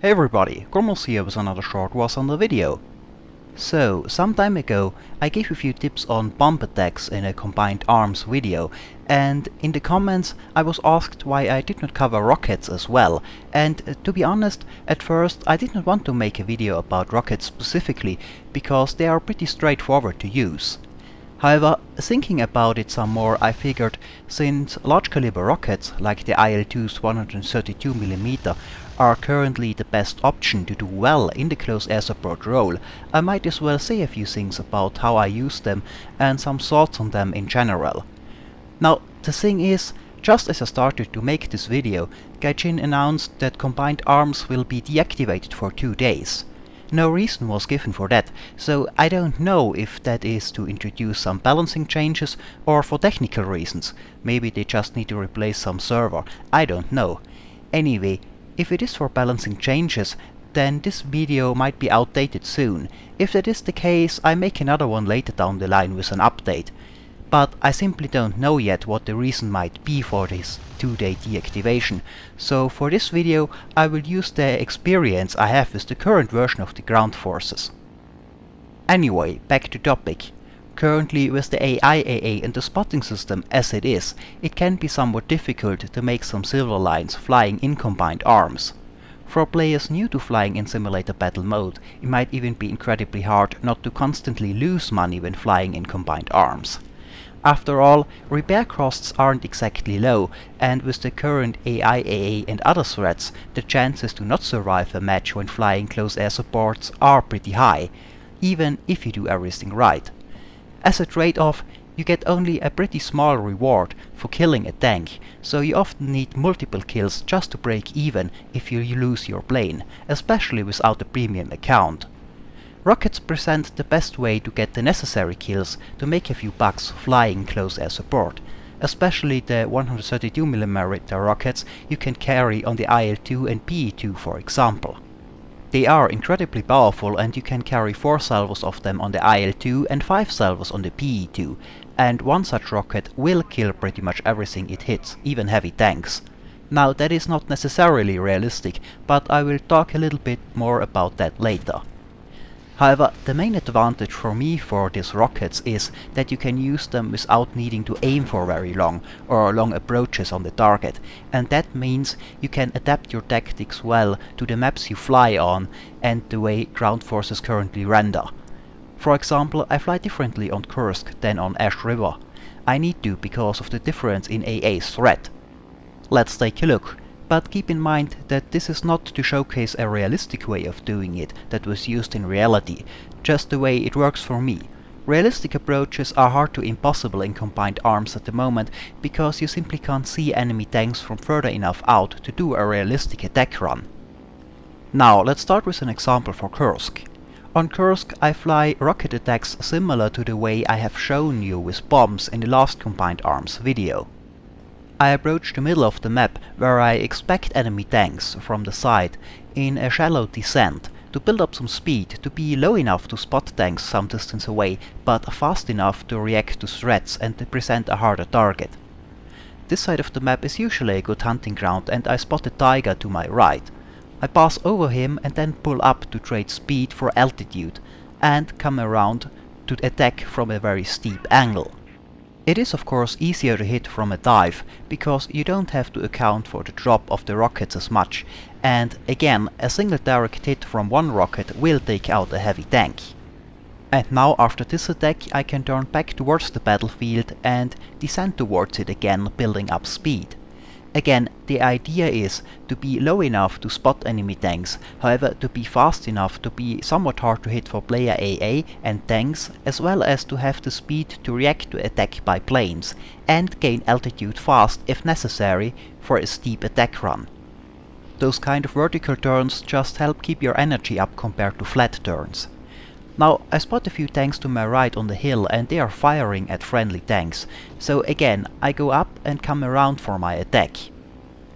Hey everybody, Gromos here with another short was on the video. So, some time ago I gave a few tips on bomb attacks in a combined arms video, and in the comments I was asked why I did not cover rockets as well, and to be honest, at first I did not want to make a video about rockets specifically, because they are pretty straightforward to use. However, thinking about it some more, I figured since large caliber rockets like the IL-2's 132mm are currently the best option to do well in the close air support role, I might as well say a few things about how I use them and some thoughts on them in general. Now, the thing is, just as I started to make this video, Gaijin announced that combined arms will be deactivated for 2 days. No reason was given for that, so I don't know if that is to introduce some balancing changes or for technical reasons. Maybe they just need to replace some server, I don't know. Anyway, if it is for balancing changes, then this video might be outdated soon. If that is the case, I make another one later down the line with an update. But I simply don't know yet what the reason might be for this 2-day deactivation, so for this video I will use the experience I have with the current version of the ground forces. Anyway, back to topic. Currently with the AI AA and the spotting system as it is, it can be somewhat difficult to make some silver lines flying in combined arms. For players new to flying in simulator battle mode, it might even be incredibly hard not to constantly lose money when flying in combined arms. After all, repair costs aren't exactly low, and with the current AI AA and other threats, the chances to not survive a match when flying close air supports are pretty high, even if you do everything right. As a trade-off, you get only a pretty small reward for killing a tank, so you often need multiple kills just to break even if you lose your plane, especially without a premium account. Rockets present the best way to get the necessary kills to make a few bucks flying close air support, especially the 132mm rockets you can carry on the IL-2 and PE-2 for example. They are incredibly powerful and you can carry 4 salvos of them on the IL-2 and 5 salvos on the PE-2, and one such rocket will kill pretty much everything it hits, even heavy tanks. Now that is not necessarily realistic, but I will talk a little bit more about that later. However, the main advantage for me for these rockets is that you can use them without needing to aim for very long or long approaches on the target, and that means you can adapt your tactics well to the maps you fly on and the way ground forces currently render. For example, I fly differently on Kursk than on Ash River. I need to because of the difference in AA's threat. Let's take a look. But keep in mind that this is not to showcase a realistic way of doing it that was used in reality, just the way it works for me. Realistic approaches are hard to impossible in combined arms at the moment, because you simply can't see enemy tanks from further enough out to do a realistic attack run. Now let's start with an example for Kursk. On Kursk I fly rocket attacks similar to the way I have shown you with bombs in the last combined arms video. I approach the middle of the map where I expect enemy tanks from the side in a shallow descent to build up some speed, to be low enough to spot tanks some distance away but fast enough to react to threats and to present a harder target. This side of the map is usually a good hunting ground and I spot a tiger to my right. I pass over him and then pull up to trade speed for altitude and come around to attack from a very steep angle. It is of course easier to hit from a dive, because you don't have to account for the drop of the rockets as much, and again a single direct hit from one rocket will take out a heavy tank. And now after this attack I can turn back towards the battlefield and descend towards it again, building up speed. Again, the idea is to be low enough to spot enemy tanks, however to be fast enough to be somewhat hard to hit for player AA and tanks, as well as to have the speed to react to attack by planes, and gain altitude fast if necessary for a steep attack run. Those kind of vertical turns just help keep your energy up compared to flat turns. Now I spot a few tanks to my right on the hill and they are firing at friendly tanks, so again I go up and come around for my attack.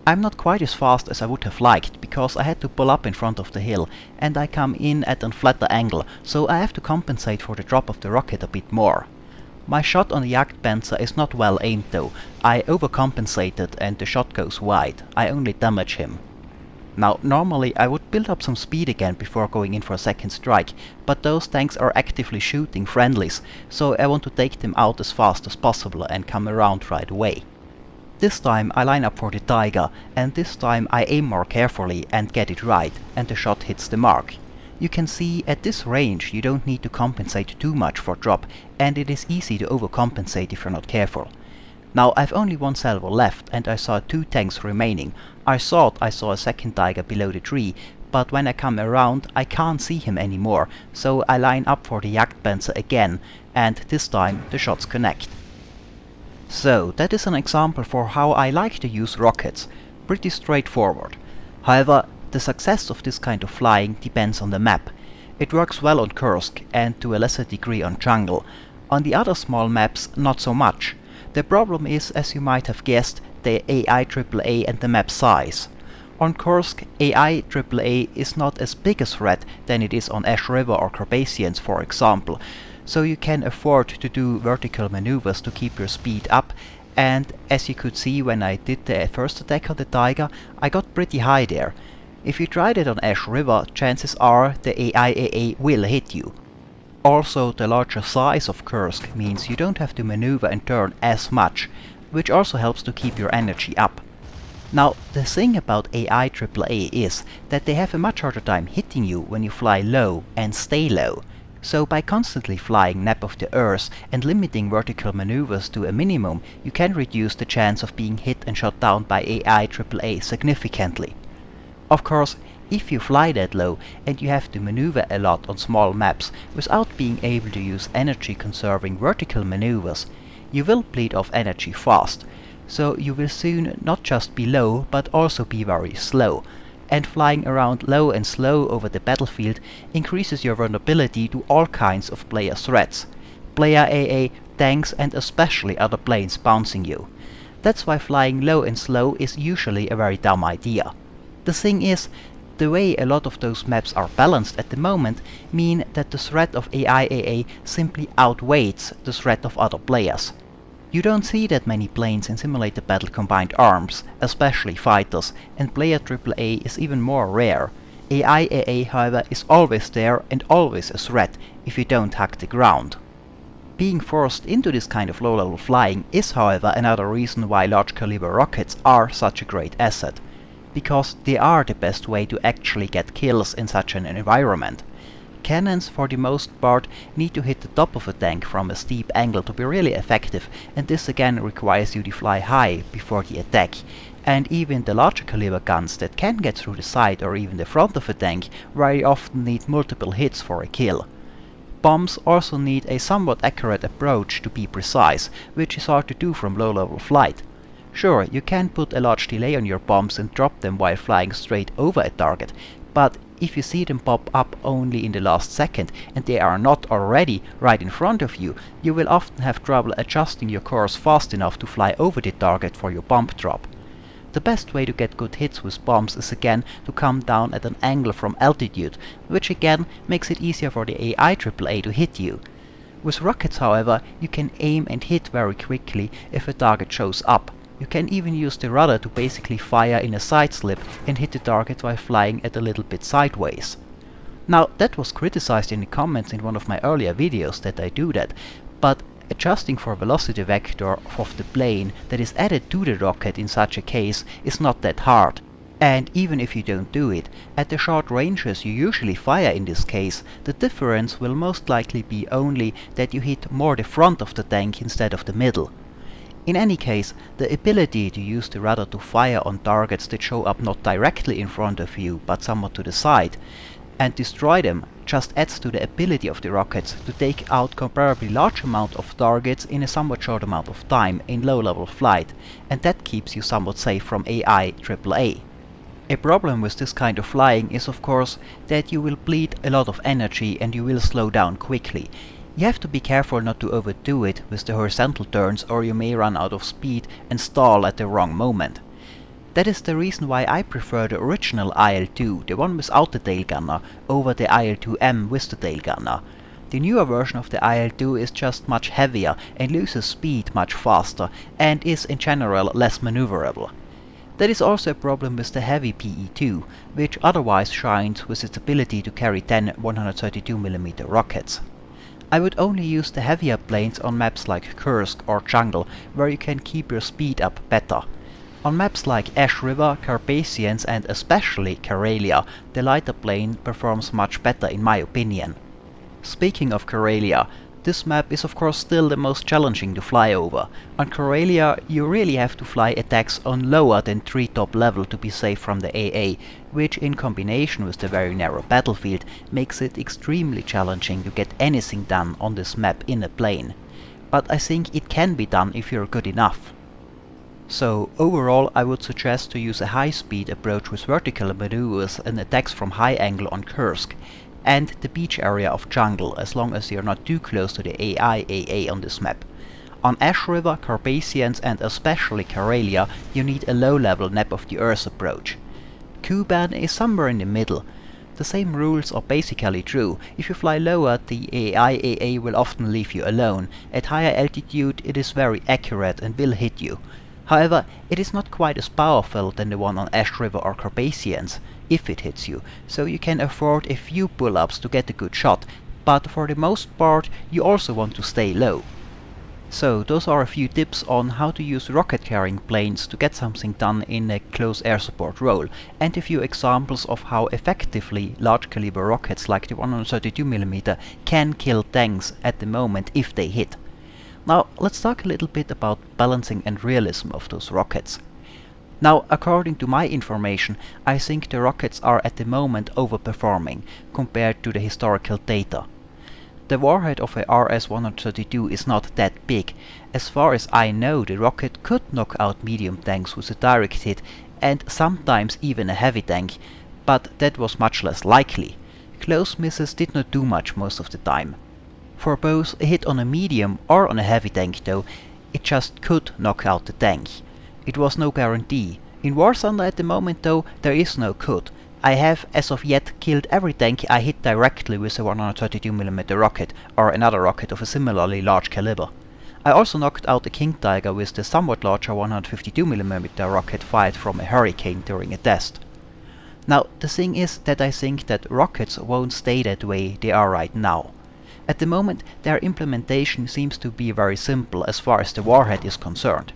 I'm not quite as fast as I would have liked, because I had to pull up in front of the hill and I come in at a flatter angle, so I have to compensate for the drop of the rocket a bit more. My shot on the Jagdpanzer is not well aimed though. I overcompensated and the shot goes wide. I only damage him. Now normally I would build up some speed again before going in for a second strike, but those tanks are actively shooting friendlies, so I want to take them out as fast as possible and come around right away. This time I line up for the Tiger, and this time I aim more carefully and get it right, and the shot hits the mark. You can see at this range you don't need to compensate too much for drop, and it is easy to overcompensate if you're not careful. Now I've only one salvo left and I saw 2 tanks remaining. I thought I saw a second Tiger below the tree, but when I come around I can't see him anymore, so I line up for the Jagdpanzer again, and this time the shots connect. So that is an example for how I like to use rockets. Pretty straightforward. However, the success of this kind of flying depends on the map. It works well on Kursk and to a lesser degree on Jungle. On the other small maps not so much. The problem is, as you might have guessed, the AI AAA and the map size. On Kursk, AI AAA is not as big a threat than it is on Ash River or Carpathians, for example, so you can afford to do vertical maneuvers to keep your speed up, and as you could see when I did the first attack on the Tiger, I got pretty high there. If you tried it on Ash River, chances are the AI AA will hit you. Also, the larger size of Kursk means you don't have to maneuver and turn as much, which also helps to keep your energy up. Now, the thing about AI AAA is that they have a much harder time hitting you when you fly low and stay low. So by constantly flying nap of the earth and limiting vertical maneuvers to a minimum, you can reduce the chance of being hit and shot down by AI AAA significantly. Of course, if you fly that low and you have to maneuver a lot on small maps without being able to use energy conserving vertical maneuvers, you will bleed off energy fast, so you will soon not just be low but also be very slow, and flying around low and slow over the battlefield increases your vulnerability to all kinds of player threats. Player AA, tanks and especially other planes bouncing you. That's why flying low and slow is usually a very dumb idea. The thing is, the way a lot of those maps are balanced at the moment mean that the threat of AI AA simply outweighs the threat of other players. You don't see that many planes in Simulator Battle Combined Arms, especially fighters, and player AAA is even more rare. AI AA, however, is always there and always a threat if you don't hug the ground. Being forced into this kind of low-level flying is, however, another reason why large caliber rockets are such a great asset. Because they are the best way to actually get kills in such an environment. Cannons for the most part need to hit the top of a tank from a steep angle to be really effective, and this again requires you to fly high before the attack. And even the larger caliber guns that can get through the side or even the front of a tank very often need multiple hits for a kill. Bombs also need a somewhat accurate approach to be precise, which is hard to do from low-level flight. Sure, you can put a large delay on your bombs and drop them while flying straight over a target, but if you see them pop up only in the last second and they are not already right in front of you, you will often have trouble adjusting your course fast enough to fly over the target for your bomb drop. The best way to get good hits with bombs is again to come down at an angle from altitude, which again makes it easier for the AI AAA to hit you. With rockets, however, you can aim and hit very quickly if a target shows up. You can even use the rudder to basically fire in a side slip and hit the target while flying at a little bit sideways. Now, that was criticized in the comments in one of my earlier videos that I do that, but adjusting for velocity vector of the plane that is added to the rocket in such a case is not that hard. And even if you don't do it, at the short ranges you usually fire in this case, the difference will most likely be only that you hit more the front of the tank instead of the middle. In any case, the ability to use the rudder to fire on targets that show up not directly in front of you but somewhat to the side and destroy them just adds to the ability of the rockets to take out comparably large amount of targets in a somewhat short amount of time in low-level flight, and that keeps you somewhat safe from AI AAA. A problem with this kind of flying is of course that you will bleed a lot of energy and you will slow down quickly. You have to be careful not to overdo it with the horizontal turns, or you may run out of speed and stall at the wrong moment. That is the reason why I prefer the original IL-2, the one without the tail gunner, over the IL-2M with the tail gunner. The newer version of the IL-2 is just much heavier and loses speed much faster and is in general less maneuverable. That is also a problem with the heavy PE-2, which otherwise shines with its ability to carry 10 132mm rockets. I would only use the heavier planes on maps like Kursk or Jungle, where you can keep your speed up better. On maps like Ash River, Carpathians and especially Karelia, the lighter plane performs much better in my opinion. Speaking of Karelia, this map is of course still the most challenging to fly over. On Karelia you really have to fly attacks on lower than treetop level to be safe from the AA, which in combination with the very narrow battlefield makes it extremely challenging to get anything done on this map in a plane. But I think it can be done if you're good enough. So overall I would suggest to use a high-speed approach with vertical maneuvers and attacks from high angle on Kursk, and the beach area of Jungle, as long as you're not too close to the AA on this map. On Ash River, Carpathians and especially Karelia you need a low-level nap of the Earth approach. Kuban is somewhere in the middle. The same rules are basically true. If you fly lower, the AA will often leave you alone. At higher altitude it is very accurate and will hit you. However, it is not quite as powerful than the one on Ash River or Carpathians, if it hits you, so you can afford a few pull-ups to get a good shot, but for the most part you also want to stay low. So those are a few tips on how to use rocket-carrying planes to get something done in a close air support role, and a few examples of how effectively large-caliber rockets like the 132mm can kill tanks at the moment if they hit. Now let's talk a little bit about balancing and realism of those rockets. Now, according to my information, I think the rockets are at the moment overperforming compared to the historical data. The warhead of a RS-132 is not that big. As far as I know, the rocket could knock out medium tanks with a direct hit and sometimes even a heavy tank, but that was much less likely. Close misses did not do much most of the time. For both a hit on a medium or on a heavy tank though, it just could knock out the tank. It was no guarantee. In War Thunder at the moment though, there is no could. I have as of yet killed every tank I hit directly with a 132mm rocket or another rocket of a similarly large caliber. I also knocked out the King Tiger with the somewhat larger 152mm rocket fired from a Hurricane during a test. Now the thing is that I think that rockets won't stay that way they are right now. At the moment their implementation seems to be very simple as far as the warhead is concerned.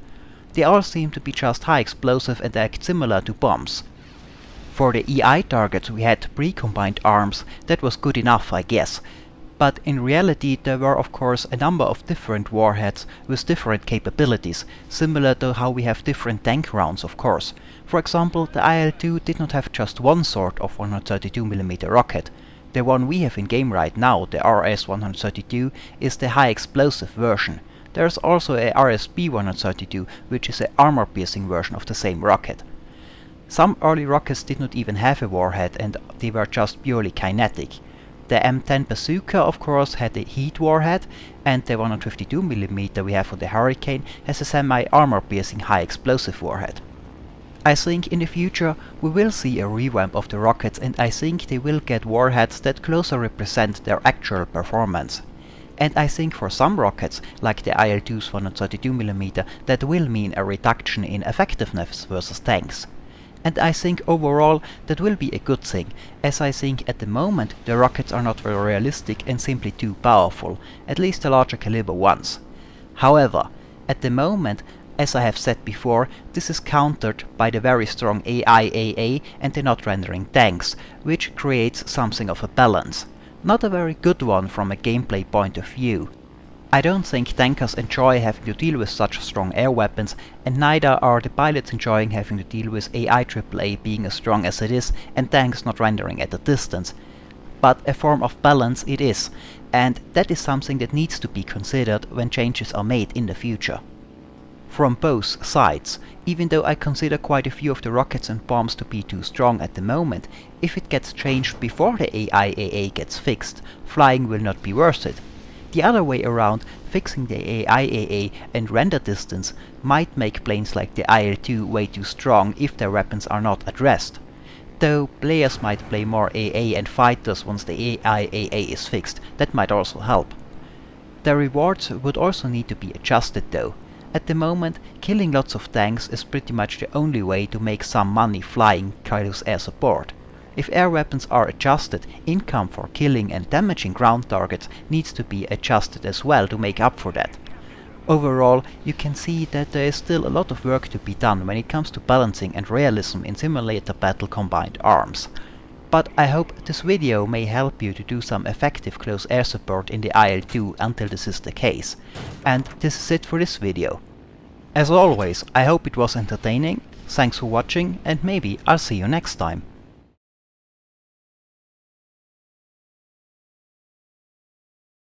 They all seem to be just high explosive and act similar to bombs. For the EI targets we had pre-combined arms, that was good enough I guess. But in reality there were of course a number of different warheads with different capabilities, similar to how we have different tank rounds of course. For example, the IL-2 did not have just one sort of 132mm rocket. The one we have in game right now, the RS-132, is the high explosive version. There is also a RSB-132, which is an armor-piercing version of the same rocket. Some early rockets did not even have a warhead and they were just purely kinetic. The M10 Bazooka of course had a heat warhead, and the 152mm we have for the Hurricane has a semi-armor-piercing high-explosive warhead. I think in the future we will see a revamp of the rockets, and I think they will get warheads that closer represent their actual performance. And I think for some rockets, like the IL-2's 132mm, that will mean a reduction in effectiveness versus tanks. And I think overall that will be a good thing, as I think at the moment the rockets are not very realistic and simply too powerful, at least the larger caliber ones. However, at the moment, as I have said before, this is countered by the very strong AIAA and the not rendering tanks, which creates something of a balance. Not a very good one from a gameplay point of view. I don't think tankers enjoy having to deal with such strong air weapons, and neither are the pilots enjoying having to deal with AI AAA being as strong as it is and tanks not rendering at a distance. But a form of balance it is, and that is something that needs to be considered when changes are made in the future. From both sides, even though I consider quite a few of the rockets and bombs to be too strong at the moment, if it gets changed before the AIAA gets fixed, flying will not be worth it. The other way around, fixing the AIAA and render distance might make planes like the IL-2 way too strong if their weapons are not addressed. Though players might play more AA and fighters once the AIAA is fixed, that might also help. The rewards would also need to be adjusted though. At the moment, killing lots of tanks is pretty much the only way to make some money flying close air support. If air weapons are adjusted, income for killing and damaging ground targets needs to be adjusted as well to make up for that. Overall, you can see that there is still a lot of work to be done when it comes to balancing and realism in simulator battle combined arms. But I hope this video may help you to do some effective close air support in the IL-2 until this is the case. And this is it for this video. As always, I hope it was entertaining, thanks for watching, and maybe I'll see you next time.